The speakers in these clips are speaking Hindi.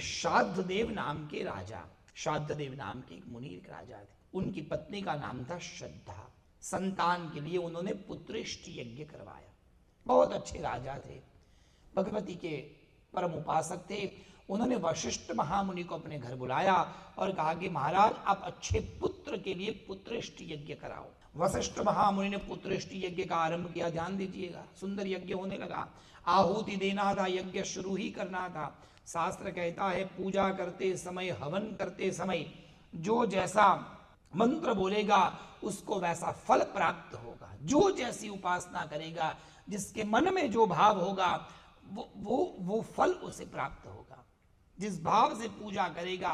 श्राद्धदेव नाम के राजा, श्राद्धदेव नाम के एक मुनि एक राजा थे। उनकी पत्नी का नाम था श्रद्धा। संतान के लिए उन्होंने पुत्रेष्टि यज्ञ करवाया। बहुत अच्छे राजा थे, भगवती के परम उपासक थे। उन्होंने वशिष्ठ महामुनि को अपने घर बुलाया और कहा कि महाराज आप अच्छे पुत्र के लिए पुत्रेष्टि यज्ञ कराओ। वशिष्ठ महामुनि ने पुत्रेष्टि यज्ञ का आरंभ किया। ध्यान दीजिएगा, सुंदर यज्ञ होने लगा। आहुति देना था, यज्ञ शुरू ही करना था। शास्त्र कहता है पूजा करते समय, हवन करते समय जो जैसा मंत्र बोलेगा उसको वैसा फल प्राप्त होगा। जो जैसी उपासना करेगा, जिसके मन में जो भाव होगा वो फल उसे प्राप्त होगा। जिस भाव से पूजा करेगा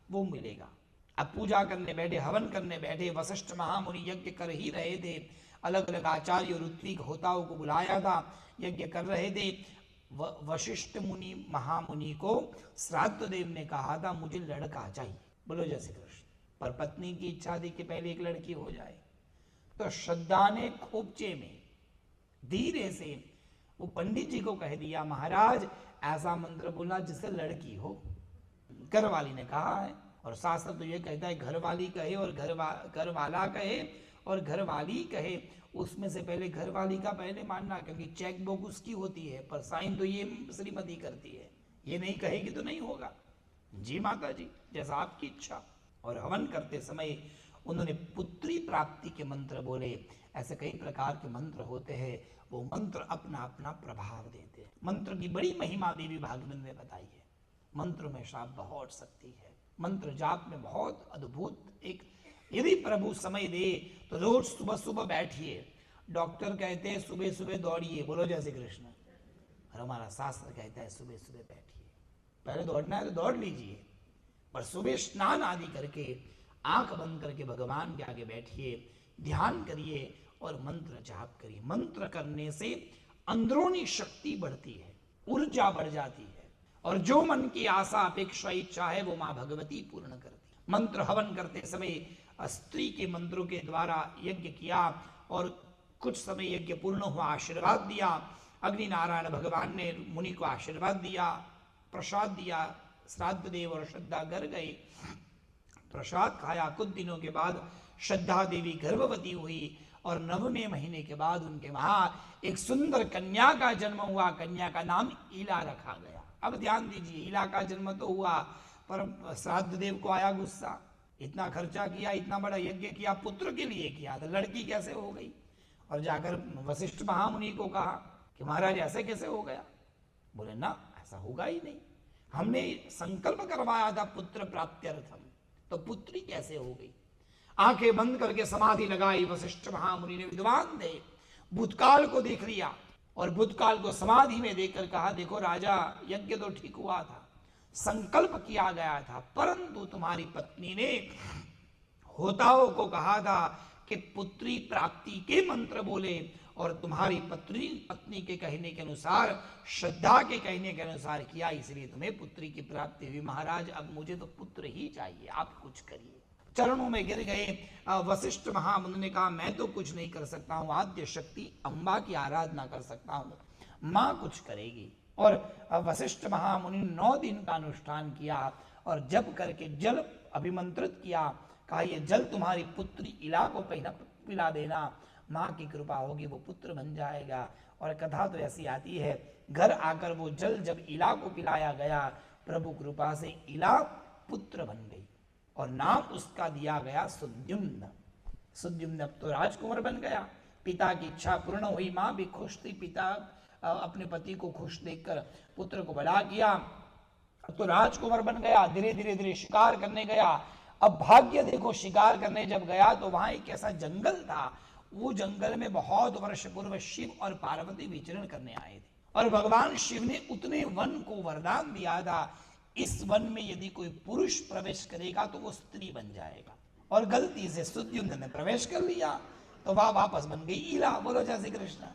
वो मिलेगा। अब पूजा करने बैठे, हवन करने बैठे, वशिष्ठ महामुनि यज्ञ कर ही रहे थे। अलग अलग आचार्य और ऋत्विक होताओं को बुलाया था, यज्ञ कर रहे थे। वशिष्ठ मुनि महामुनि को श्राद्धदेव ने कहा था मुझे लड़का चाहिए। बोलो जय श्री कृष्ण। पर पत्नी की इच्छा थी कि पहले एक लड़की हो जाए। तो श्रद्धा ने खोपचे में धीरे से वो पंडित जी को कह दिया, महाराज ऐसा मंत्र बोला जिससे लड़की हो। घरवाली ने कहा है, और शास्त्र तो ये कहता है घरवाली कहे और घरवाला कहे और घरवाली कहे, उसमें से पहले घरवाली का पहले मानना, क्योंकि चेक बुक उसकी होती है पर साइन तो ये श्रीमती करती है। ये नहीं कहेगी तो नहीं होगा। जी माता जी, जैसा आपकी इच्छा। और हवन करते समय उन्होंने पुत्री प्राप्ति के मंत्र बोले। ऐसे कई प्रकार के मंत्र होते हैं, वो मंत्र अपना अपना प्रभाव देते हैं। मंत्र की बड़ी महिमा देवी भागवत में बताई है। मंत्र में शाप बहुत शक्ति है। मंत्र जाप में बहुत अद्भुत एक, यदि प्रभु समय दे तो रोज सुबह सुबह बैठिए। डॉक्टर कहते हैं सुबह सुबह दौड़िए, बोलो जय श्री कृष्ण। और हमारा शास्त्र कहता है सुबह सुबह बैठिए। पहले दौड़ना है तो दौड़ लीजिए, पर सुबह स्नान आदि करके आंख बंद करके भगवान के आगे बैठिए, ध्यान करिए और मंत्र जाप करिए। मंत्र करने से अंदरूनी शक्ति बढ़ती है, ऊर्जा बढ़ जाती है, और जो मन की आशा अपेक्षा इच्छा है वो माँ भगवती पूर्ण करती है। मंत्र हवन करते समय स्त्री के मंत्रों के द्वारा यज्ञ किया और कुछ समय यज्ञ पूर्ण हुआ, आशीर्वाद दिया। अग्नि नारायण भगवान ने मुनि को आशीर्वाद दिया, प्रसाद दिया। श्राद्धदेव और श्रद्धा घर गए, प्रसाद खाया। कुछ दिनों के बाद श्रद्धा देवी गर्भवती हुई और 9वें महीने के बाद उनके वहां एक सुंदर कन्या का जन्म हुआ। कन्या का नाम ईला रखा गया। अब ध्यान दीजिए, ईला का जन्म तो हुआ, पर श्राद्धदेव को आया गुस्सा। इतना खर्चा किया, इतना बड़ा यज्ञ किया, पुत्र के लिए किया, तो लड़की कैसे हो गई? और जाकर वशिष्ठ महामुनि को कहा कि महाराज ऐसे कैसे हो गया? बोले ना, ऐसा होगा ही नहीं। हमने संकल्प करवाया था पुत्र प्राप्त्यर्थम, तो पुत्री कैसे हो गई? आंखें बंद करके समाधि लगाई। वशिष्ठ महामुनि ने, विद्वान थे, भूतकाल को देख लिया और भूतकाल को समाधि में देखकर कहा देखो राजा, यज्ञ तो ठीक हुआ था, संकल्प किया गया था, परंतु तुम्हारी पत्नी ने होताओं को कहा था कि पुत्री प्राप्ति के मंत्र बोले, और तुम्हारी पत्नी के कहने के अनुसार, श्रद्धा के कहने के अनुसार किया, इसलिए तुम्हें पुत्री की प्राप्ति हुई। महाराज अब मुझे तो पुत्र ही चाहिए, आप कुछ करिए। चरणों में गिर गए। वशिष्ठ महामुनि ने कहा मैं तो कुछ नहीं कर सकता हूँ, आद्य शक्ति अम्बा की आराधना कर सकता हूँ, माँ कुछ करेगी। और वशिष्ठ महामुनि 9 दिन का अनुष्ठान किया और जप करके जल अभिमंत्रित किया। कहा ये जल तुम्हारी पुत्री इला को पिला देना, माँ की कृपा होगी वो पुत्र बन जाएगा। और कथा तो ऐसी आती है, घर आकर वो जल जब इला को पिलाया गया, प्रभु कृपा से इला पुत्र बन गई और नाम उसका दिया गया सुद्युम्न। सुद्युम्न अब तो राजकुमार बन गया। पिता की इच्छा पूर्ण हुई, माँ भी खुश थी। पिता अपने पति को खुश देखकर पुत्र को बड़ा किया। अब तो राजकुमार बन गया। धीरे धीरे धीरे शिकार करने गया। अब भाग्य देखो, शिकार करने जब गया तो वहां एक ऐसा जंगल था, वो जंगल में बहुत वर्ष पूर्व शिव और पार्वती विचरण करने आए थे, और भगवान शिव ने उतने वन को वरदान दिया था, इस वन में यदि कोई पुरुष प्रवेश करेगा तो वो स्त्री बन जाएगा। और गलती से सुद्युम्न ने प्रवेश कर लिया तो वह वापस बन गई इला। बोलो जय श्री कृष्ण।